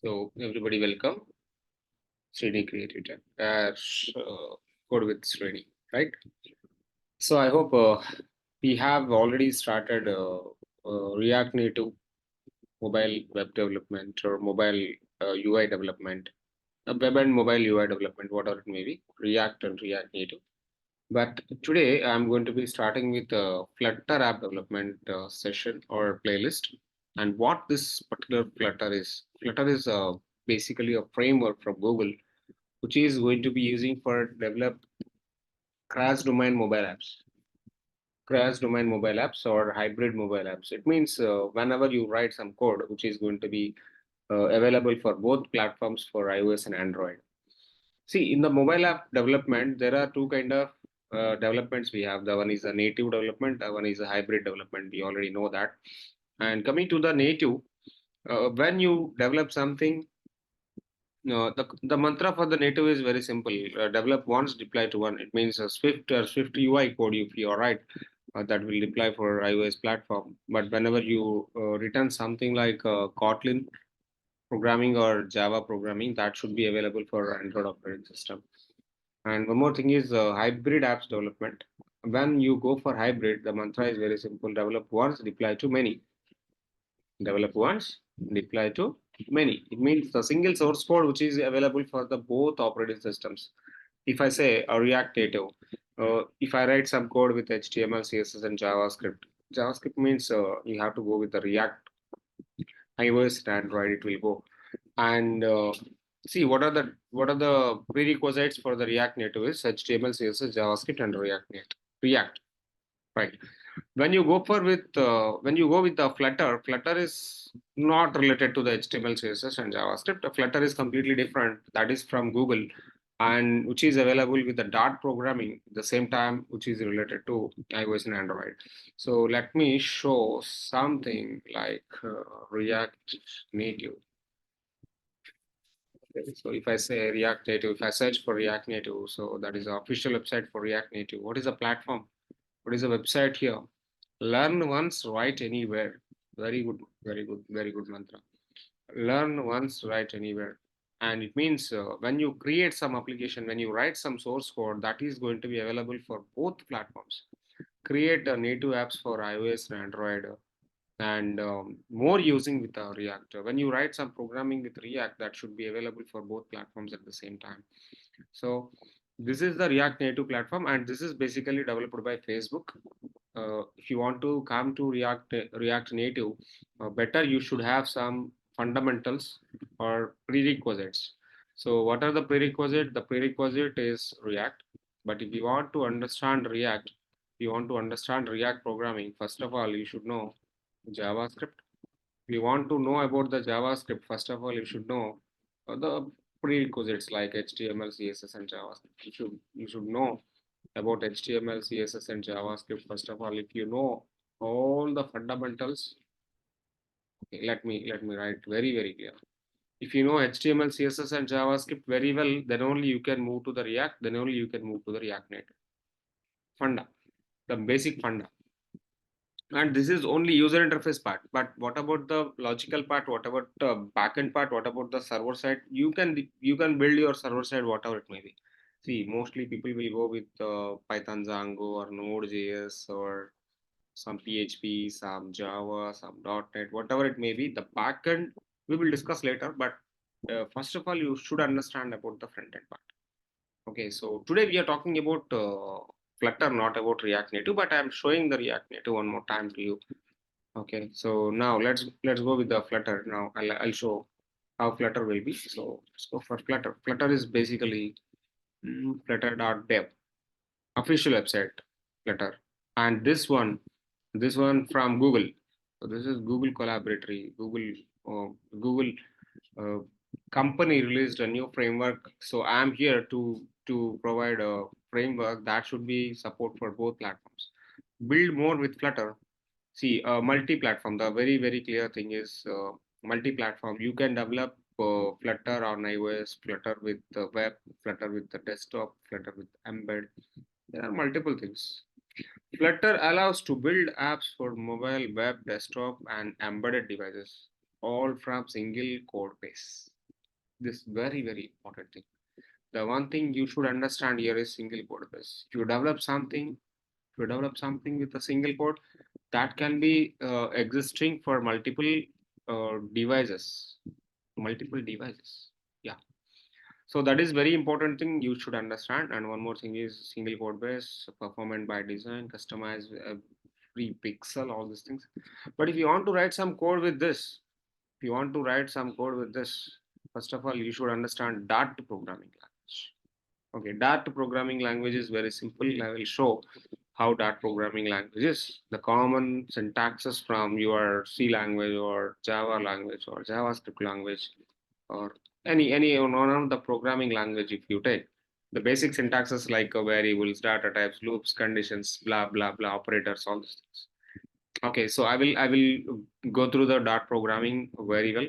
So everybody welcome, Srini Creative Tech, Code with Srini, right? So I hope we have already started React Native mobile web development or mobile UI development, web and mobile UI development, whatever it may be, React and React Native. But today I'm going to be starting with a Flutter app development session or playlist. And what this particular Flutter is basically a framework from Google which is going to be using for develop cross-domain mobile apps. Cross-domain mobile apps or hybrid mobile apps. It means whenever you write some code, which is going to be available for both platforms for iOS and Android. See, in the mobile app development, there are two kind of developments we have. The one is a native development, the one is a hybrid development. We already know that. And coming to the native, when you develop something, the mantra for the native is very simple. Develop once, deploy to one. It means a Swift or Swift UI code, if you are right, that will deploy for iOS platform. But whenever you return something like Kotlin programming or Java programming, that should be available for Android operating system. And one more thing is hybrid apps development. When you go for hybrid, the mantra is very simple. Develop once, deploy to many. Develop once, deploy to many. It means the single source code which is available for the both operating systems. If I say a React Native, if I write some code with HTML, CSS, and JavaScript, JavaScript means you have to go with the React, iOS, and Android. It will go. And see what are the prerequisites for the React Native is HTML, CSS, JavaScript, and React, right? When you go with the Flutter is not related to the HTML, CSS, and JavaScript. Flutter is completely different. That is from Google, and which is available with the Dart programming at the same time, which is related to iOS and Android. So let me show something like React Native. Okay, so if I say React Native, if I search for React Native, so that is the official website for React Native. What is the platform? What is the website here? Learn once, write anywhere. Very good, very good, very good mantra. Learn once, write anywhere. And it means when you create some application, when you write some source code, that is going to be available for both platforms. Create native apps for iOS and Android and more using with React. When you write some programming with React, that should be available for both platforms at the same time. So this is the React Native platform, and this is basically developed by Facebook. If you want to come to React Native, better you should have some fundamentals or prerequisites. So what are the prerequisites? The prerequisite is React. But if you want to understand React, if you want to understand React programming, first of all, you should know JavaScript. If you want to know about the JavaScript, first of all, you should know the prerequisites like HTML, CSS, and JavaScript. You should know about HTML, CSS, and JavaScript. First of all, if you know all the fundamentals, okay, let me write very clear. If you know HTML, CSS, and JavaScript very well, then only you can move to the React. Then only you can move to the React Native funda, the basic funda. And this is only user interface part. But what about the logical part? What about the backend part? What about the server side? You can build your server side whatever it may be. See, mostly people will go with Python, Django, or Node.js, or some PHP, some Java, some .NET, whatever it may be. The backend we will discuss later. But first of all, you should understand about the front end part. Okay, so today we are talking about Flutter, not about React Native, but I am showing the React Native one more time to you. Okay, so now let's go with the Flutter. Now I'll show how Flutter will be. So let's go for Flutter. Flutter is basically flutter.dev, official website Flutter, and this one from Google. So this is Google Collaboratory. Google uh, company released a new framework. So I'm here to provide a framework that should be support for both platforms. Build more with Flutter. See, multi-platform. The very clear thing is multi-platform. You can develop Flutter on iOS, Flutter with the web, Flutter with the desktop, Flutter with embed. There are multiple things. Flutter allows to build apps for mobile, web, desktop, and embedded devices. all from single code base. This very important thing. The one thing you should understand here is single code base. If you develop something, with a single code, that can be existing for devices, Yeah. So that is very important thing you should understand. And one more thing is single code base, performance by design, customize every pixel, all these things. But if you want to write some code with this, first of all, you should understand Dart programming language. Okay, Dart programming language is very simple. I will show how Dart programming language is. The common syntaxes from your C language or Java language or JavaScript language or any one of the programming language if you take. The basic syntaxes like variables, data types, loops, conditions, blah blah blah, operators, all these things. Okay, so I will go through the Dart programming very well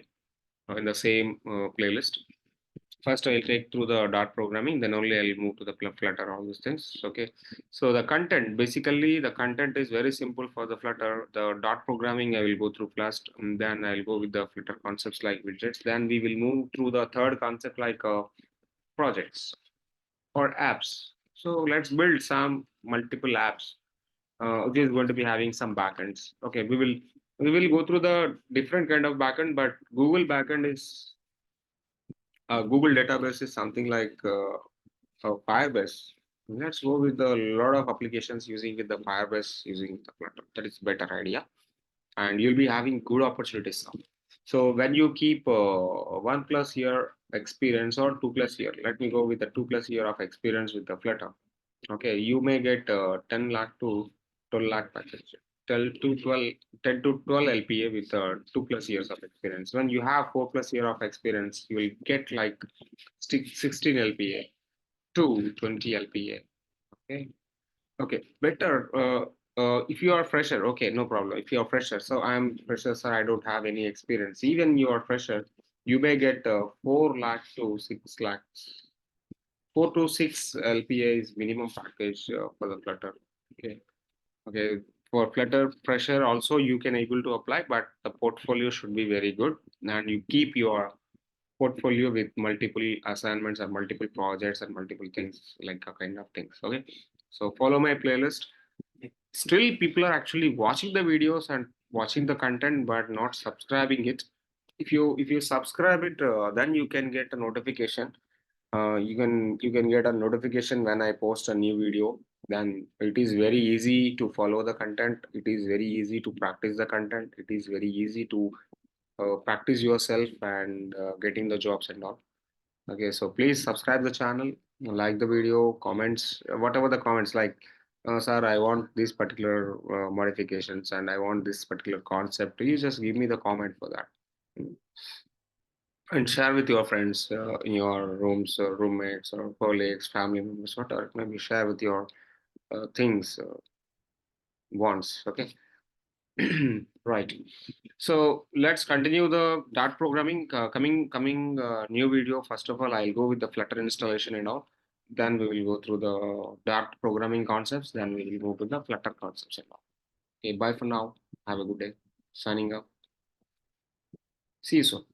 in the same playlist. First, I'll take through the Dart programming, then only I'll move to the Flutter, all these things. Okay. So the content, basically the content is very simple for the Flutter. The Dart programming, I will go through Flask, and then I'll go with the Flutter concepts like widgets. Then we will move through the third concept like projects or apps. So let's build some multiple apps. Which is going to be having some backends. Okay, we will go through the different kind of backend, but Google database is something like Firebase. Let's go with a lot of applications using with the Firebase using the Flutter. That is better idea, and you'll be having good opportunities now. So when you keep 1+ year experience or 2+ year, let me go with the 2+ year of experience with the Flutter. Okay, you may get 10 lakh to 12 lakh package. 10 to 12 LPA with 2+ years of experience. When you have 4+ year of experience, you will get like 16 LPA to 20 LPA. Okay. Okay. Better. If you are fresher, okay, no problem. If you are fresher, so I'm fresher, sir, I don't have any experience. Even you are fresher, you may get 4 lakh to 6 lakhs. 4 to 6 LPA is minimum package for the Flutter. Okay. Okay. For Flutter fresher also you can able to apply, but the portfolio should be very good, and you keep your portfolio with multiple assignments or multiple projects and multiple things like a kind of things. Okay, so follow my playlist. Still people are actually watching the videos and watching the content but not subscribing it. If you subscribe it, then you can get a notification. You can get a notification when I post a new video. Then it is very easy to follow the content, it is very easy to practice the content, it is very easy to practice yourself and getting the jobs and all. Okay, so please subscribe the channel, like the video, comments, whatever the comments like, sir, I want these particular modifications and I want this particular concept. You just give me the comment for that. And share with your friends in your rooms, roommates, or colleagues, family members, whatever. Maybe share with your things once. Okay. Right. So let's continue the Dart programming. Coming new video. First of all, I'll go with the Flutter installation and all. Then we will go through the Dart programming concepts. Then we will move to the Flutter concepts and all. Okay. Bye for now. Have a good day. Signing up. See you soon.